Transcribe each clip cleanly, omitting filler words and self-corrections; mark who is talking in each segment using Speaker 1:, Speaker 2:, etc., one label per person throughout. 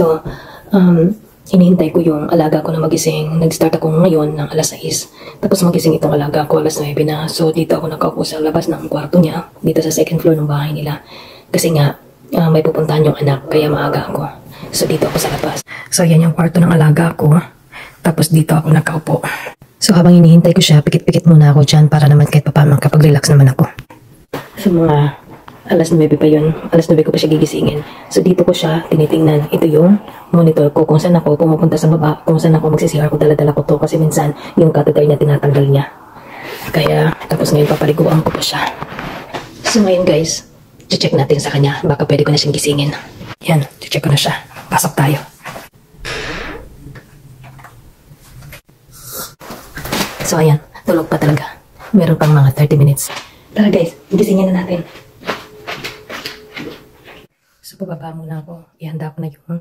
Speaker 1: So, hinihintay ko yung alaga ko na magising. Nag-start ako ngayon ng alas 6. Tapos magising itong alaga ko alas 9 na. So, dito ako nakaupo sa labas ng kwarto niya. Dito sa second floor ng bahay nila. Kasi nga, may pupuntahan yung anak. Kaya maaga ako. So, dito ako sa labas. So, yan yung kwarto ng alaga ko. Tapos dito ako nakaupo. So, habang hinihintay ko siya, pikit-pikit muna ako dyan para naman kahit papaman kapag-relax naman ako. So, mga alas 9 pa yun. Alas 9 ko pa siya gigisingin. So, dito ko siya tinitingnan. Ito yung monitor ko kung saan ako pumupunta sa baba, kung saan ako magsisiyar ko, dala-dala ko to. Kasi minsan, yung catheter niya tinatanggal niya. Kaya, tapos ngayon papaliguan ko pa siya. So, ngayon guys, check natin sa kanya. Baka pwede ko na siyang gisingin. Yan, check ko na siya. Pasok tayo. So, ayan. Tulog pa talaga. Meron pang mga 30 minutes. Tara guys, gisingin na natin. So, pababa muna ako. Ihanda ko na yung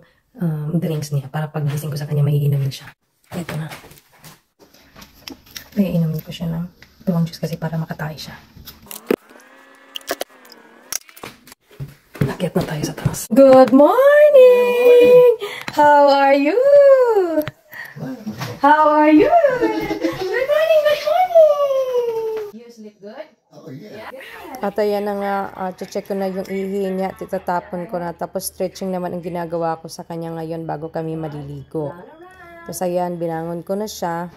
Speaker 1: drinks niya para pag gising ko sa kanya, maiinumin siya. Ito na. Maiinumin ko siya ng tuwang juice kasi para makatayo siya. Akyat na tayo sa taas. Good morning! How are you? How are you? Good morning! Good morning! You sleep good?
Speaker 2: Oh, yeah.
Speaker 3: At ayan na nga, check ko na yung ihi niya, titatapon ko na. Tapos stretching naman ang ginagawa ko sa kanya ngayon bago kami maliligo. Tapos ayan, binangon ko na siya.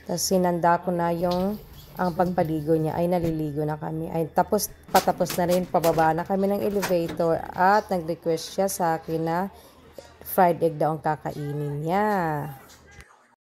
Speaker 3: Tapos sinanda ko na yung ang pagpaligo niya. Ay, naliligo na kami. Ay, tapos patapos na rin, pababa na kami ng elevator. At nag-request siya sa akin na fried egg daw ang kakainin niya.